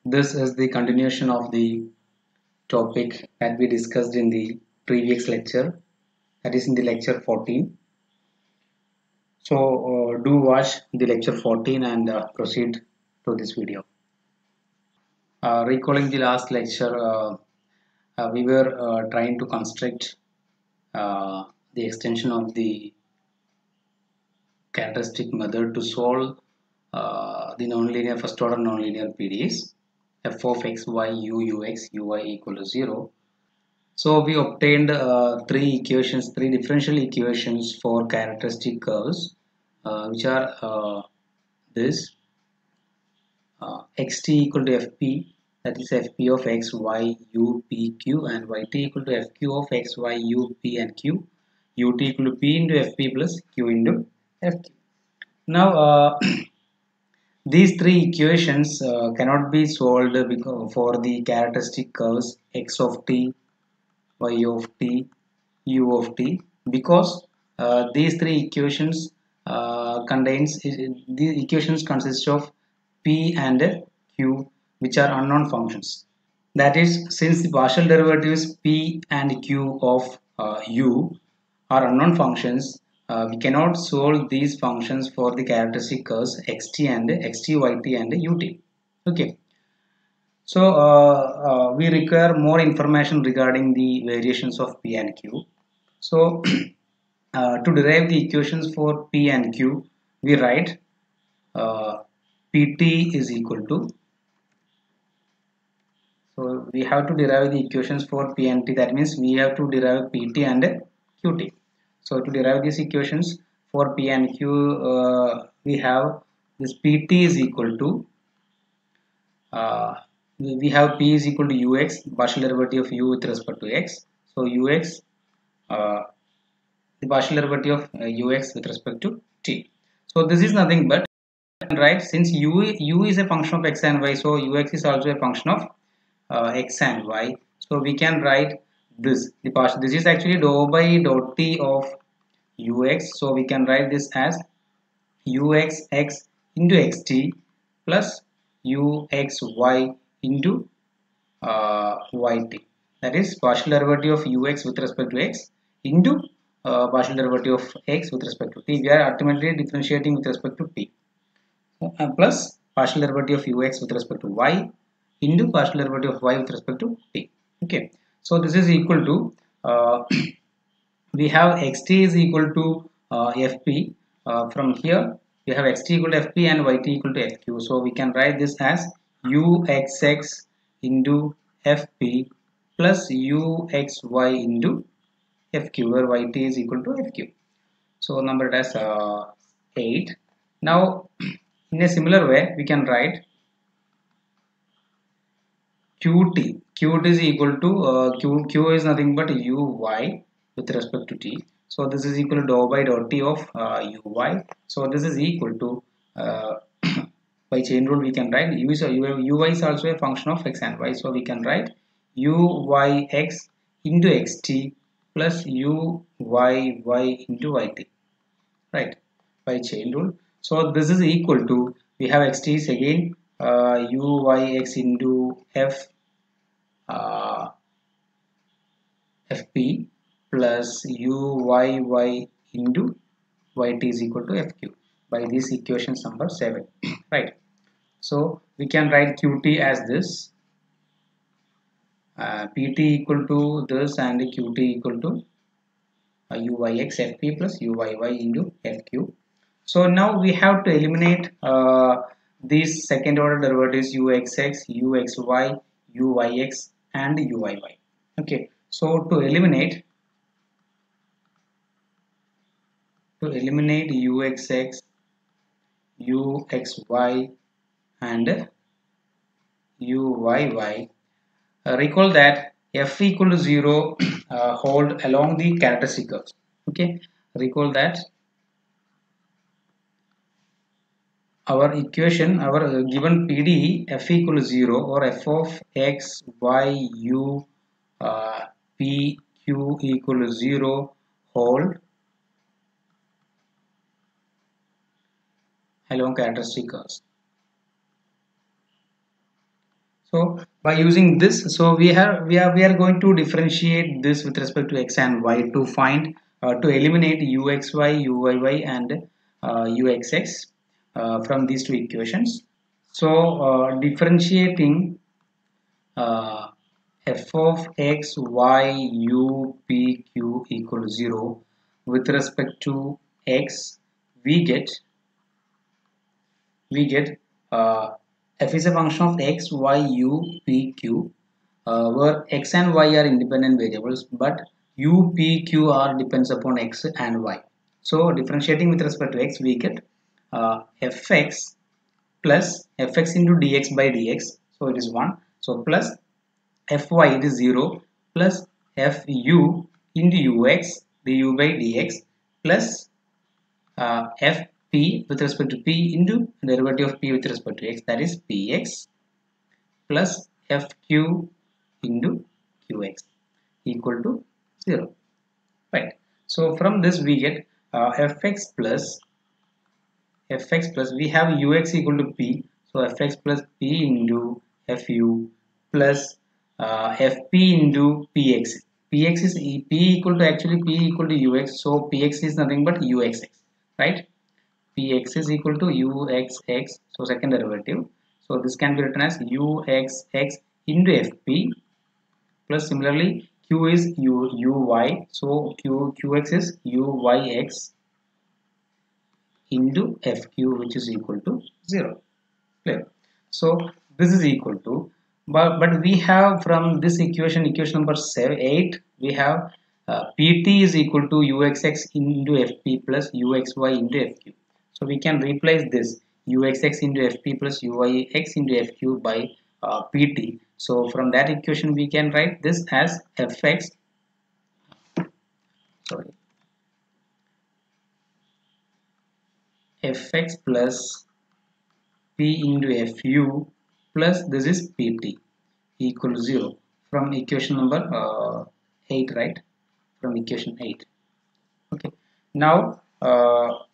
This is the continuation of the topic that we discussed in the previous lecture, that is in the lecture 14. So do watch the lecture 14 and proceed to this video. Recalling the last lecture, we were trying to construct the extension of the characteristic method to solve the nonlinear first order nonlinear PDEs f of x, y, u, ux, uy equal to 0. So we obtained three differential equations for characteristic curves, which are this xt equal to fp, that is fp of x, y, u, p, q, and yt equal to fq of x, y, u, p, and q, ut equal to p into fp plus q into fq. Now, these three equations cannot be solved because for the characteristic curves x of t, y of t, u of t, because these three equations these equations consist of p and q, which are unknown functions. That is, since the partial derivatives p and q of u are unknown functions, we cannot solve these functions for the characteristic curves xt and xt, yt and ut. Okay. So we require more information regarding the variations of P and Q. So to derive the equations for P and Q, we write Pt is equal to, so we have to derive the equations for P and T. That means we have to derive Pt and Qt. So to derive these equations for P and Q, we have this Pt is equal to uh, we have p is equal to ux, partial derivative of u with respect to x. So ux, uh, the partial derivative of ux with respect to t. So this is nothing but, right, since u is a function of x and y, so ux is also a function of x and y. So we can write the partial, this is actually dou by dou t of ux. So we can write this as uxx into xt plus uxy into yt, that is partial derivative of ux with respect to x into partial derivative of x with respect to t. We are ultimately differentiating with respect to t, plus partial derivative of ux with respect to y into partial derivative of y with respect to t. Okay, so this is equal to we have xt is equal to fp. From here we have xt equal to fp and yt equal to fq. So we can write this as uxx into fp plus uxy into fq, where yt is equal to fq. So number it as 8. Now in a similar way we can write qt. Qt is equal to q is nothing but uy with respect to t. So this is equal to dou by dou t of uy. So this is equal to uh, by chain rule we can write uy is also a function of x and y. So we can write uyx into xt plus uyy into yt, right, by chain rule. So this is equal to, we have xt is again uyx into f fp plus uyy into yt is equal to fq by this equation number 7. Right, so we can write qt as this, pt equal to this, and qt equal to uyx fp plus uyy into fq. So now we have to eliminate these second order derivatives uxx, uxy, uyx and uyy. Okay, so to eliminate uxx, uxy and uyy, recall that f equal to 0 hold along the characteristic curves. Okay, recall that our equation, our given PD f equal to 0, or f of x, y, u, p, q equal to 0 hold along characteristic curves. So by using this, so we are going to differentiate this with respect to x and y to find to eliminate uxy, uyy and uxx from these two equations. So differentiating uh, f of x, y, u, p, q equal to 0 with respect to x, we get we get uh, f is a function of x, y, u, p, q, where x and y are independent variables, but u, p, q are depends upon x and y. So differentiating with respect to x, we get fx plus fx into dx by dx. So it is 1. So plus fy, it is 0, plus fu into ux du by dx plus fp with respect to p into derivative of p with respect to x, that is px plus fq into qx equal to 0, right? So from this we get fx plus we have ux equal to p, so fx plus p into fu plus fp into px. Px is p equal to, actually p equal to ux, so px is nothing but uxx, right? Px is equal to uxx, so second derivative, so this can be written as uxx into fp plus similarly q is uy, so qx is uyx into fq, which is equal to 0. Clear? So this is equal to, but we have from this equation number 8, we have pt is equal to uxx into fp plus uxy into fq. So we can replace this uxx into fp plus uyx into fq by pt. So from that equation we can write this as fx, sorry, fx plus p into fu plus this is pt equal to 0 from equation number 8, right? From equation 8. Okay, now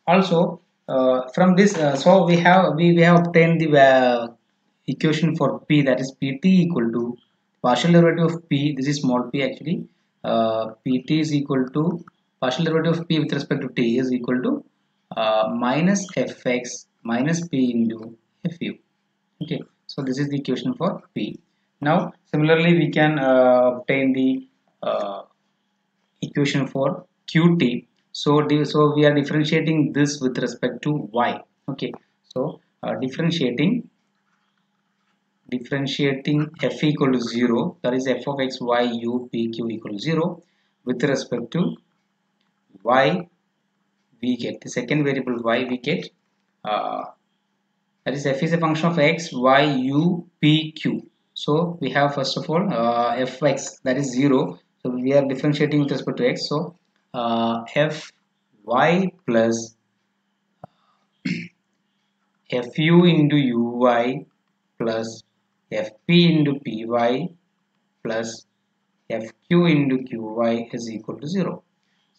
also from this, so we have obtained the equation for p, that is pt equal to partial derivative of p, this is small p actually, pt is equal to partial derivative of p with respect to t is equal to minus fx minus p into fu. Okay, so this is the equation for p. Now similarly we can obtain the uh, equation for qt. So we are differentiating this with respect to y. Okay, so differentiating f equal to 0, that is f of x, y, u, p, q equal to 0 with respect to y, we get the second variable y, we get uh, that is f is a function of x, y, u, p, q. So we have first of all fx, that is 0, so we are differentiating with respect to x, so f y plus fu into uy plus fp into py plus fq into qy is equal to 0.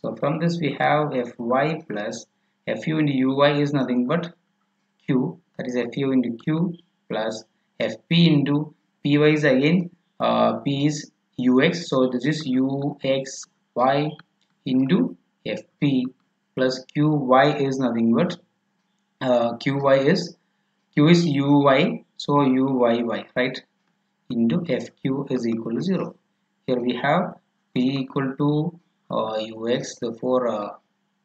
So from this we have fy plus fu into uy is nothing but q, that is fu into q plus fp into py is again p is ux, so this is uxy into fp plus qy is nothing but qy is q is uy, so uyy, right, into fq is equal to 0. Here we have p equal to ux, therefore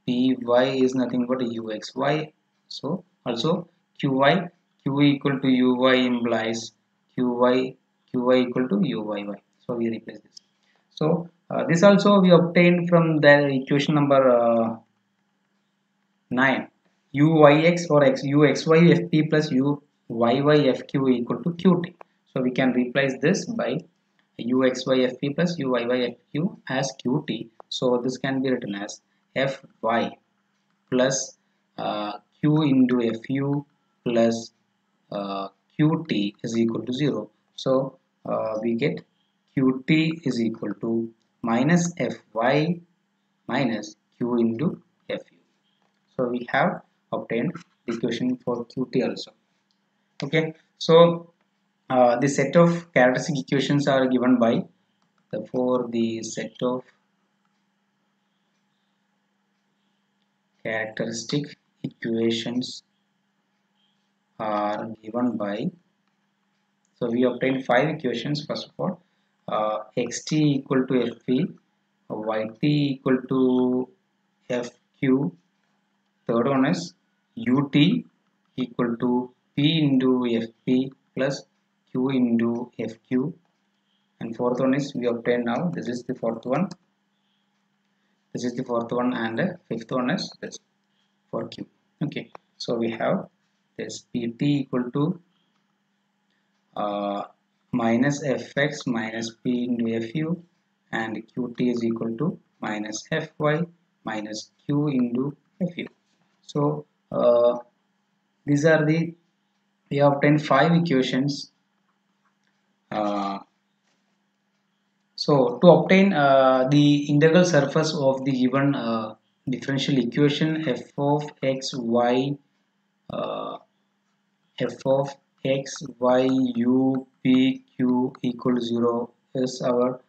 py is nothing but uxy, so also qy, q equal to uy implies qy equal to uyy, so we replace this. So this also we obtained from the equation number 9, uyx or x uxy fp plus uyy fq equal to qt. So we can replace this by uxy fp plus uyy fq as qt. So this can be written as fy plus q into fu plus qt is equal to 0. So we get qt is equal to minus fy minus q into fu. So we have obtained the equation for qt also. Okay, so the set of characteristic equations are given by, therefore the set of characteristic equations are given by, so we obtain five equations. First of all, xt equal to fp, yt equal to fq, third one is ut equal to p into fp plus q into fq, and fourth one is we obtain now, this is the fourth one, this is the fourth one, and fifth one is this for q. Okay, so we have this pt equal to uh, minus fx minus p into fu, and qt is equal to minus fy minus q into fu. So these are the, we have obtained five equations. So to obtain the integral surface of the given differential equation f of x y, uh, f of x y u p q equal to 0 is our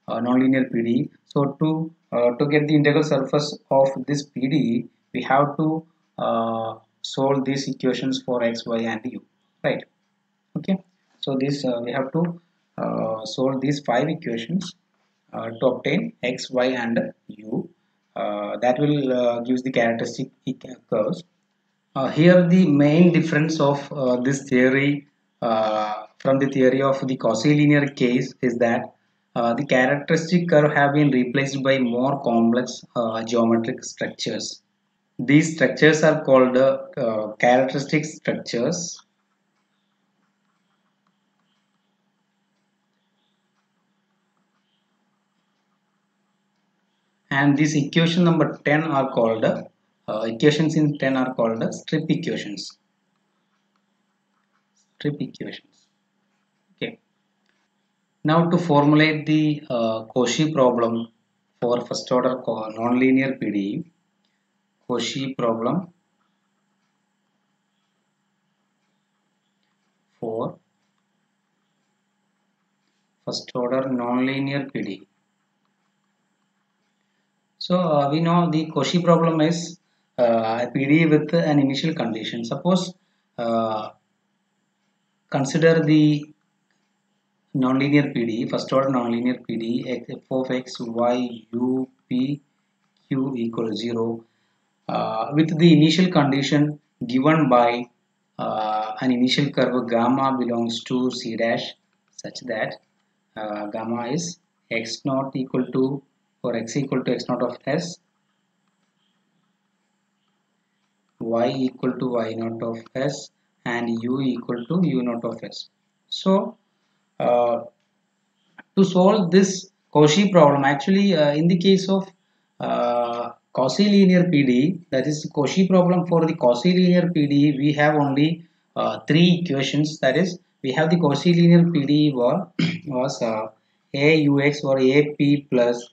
nonlinear PD. So to get the integral surface of this PD, we have to solve these equations for x, y, and u, right? Okay, so this we have to solve these five equations to obtain x, y, and u. That will gives the characteristic curves. Here the main difference of this theory from the theory of the quasi-linear case is that the characteristic curve have been replaced by more complex geometric structures. These structures are called characteristic structures, and these equation number 10 are called equations in 10 are called strip equations. Strip equations. Okay. Now to formulate the Cauchy problem for first order nonlinear PDE, Cauchy problem for first order nonlinear PDE. So we know the Cauchy problem is a PDE with an initial condition. Suppose consider the nonlinear PDE, first order nonlinear PDE, f of x, y, u, p, q equal to 0 with the initial condition given by an initial curve gamma belongs to c dash such that gamma is x naught equal to, or x equal to x naught of s, y equal to y naught of s, and u equal to u naught of s. So uh, to solve this Cauchy problem, actually in the case of Cauchy-linear PDE, that is Cauchy problem for the Cauchy-linear PDE, we have only three equations. That is, we have the Cauchy-linear PDE was AUX or AP plus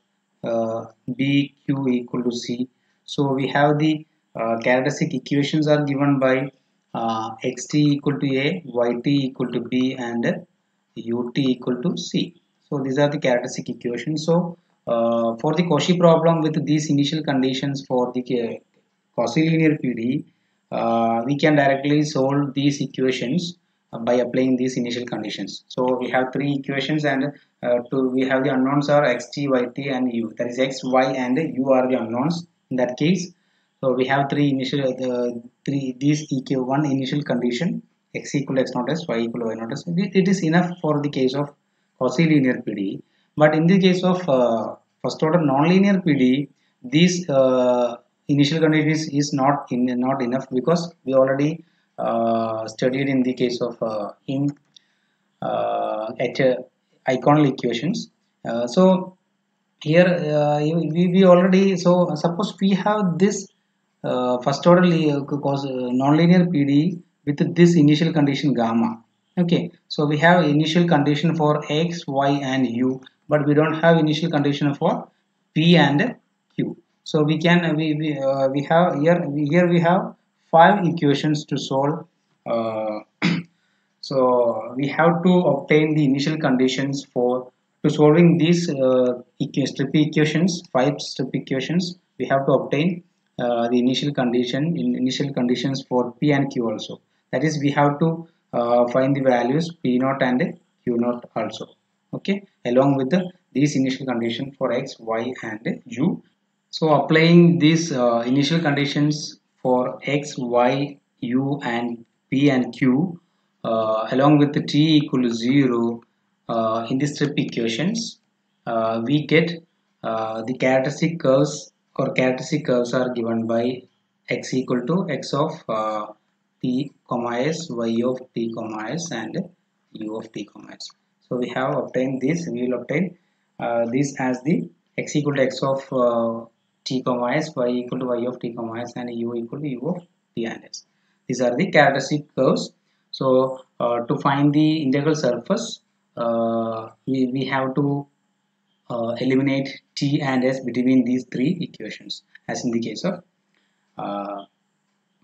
BQ equal to C. So we have the characteristic equations are given by xt equal to A, yt equal to B, and ut equal to C. So these are the characteristic equations. So for the Cauchy problem with these initial conditions for the Cauchy-linear PDE, we can directly solve these equations by applying these initial conditions. So we have three equations, and we have the unknowns are xt, yt, and u. That is x, y, and u are the unknowns in that case. So we have three initial these eq one initial condition, x equal to x naught s, y equal to y naught s. It is enough for the case of Cauchy-linear PDE. But in the case of first order nonlinear PDE, these initial conditions is not enough, because we already studied in the case of in at iconal equations. So here we already, so suppose we have this first order nonlinear PDE with this initial condition gamma. Okay, so we have initial condition for x, y, and u, but we don't have initial condition for p and q. So we can we have here we have five equations to solve. So we have to obtain the initial conditions for to solving these strip equations, 5 strip equations. We have to obtain the initial conditions for P and Q also. That is, we have to find the values P naught and Q naught also. Okay, along with these initial condition for X, Y, and U. So applying these initial conditions for X, Y, U, and P and Q along with the t equal to 0 in the strip equations, we get the characteristic curves, or characteristic curves are given by x equal to x of t comma s, y of t comma s, and u of t comma s. So we have obtained this. We will obtain this as the x equal to x of t comma s, y equal to y of t comma s, and u equal to u of t and s. These are the characteristic curves. So to find the integral surface, we have to eliminate t and s between these three equations, as in the case of uh,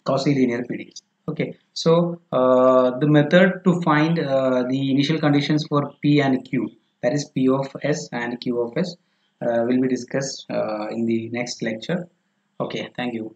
Cauchy linear PDEs. Okay, so the method to find the initial conditions for P and Q, that is P of S and Q of S, will be discussed in the next lecture. Okay, thank you.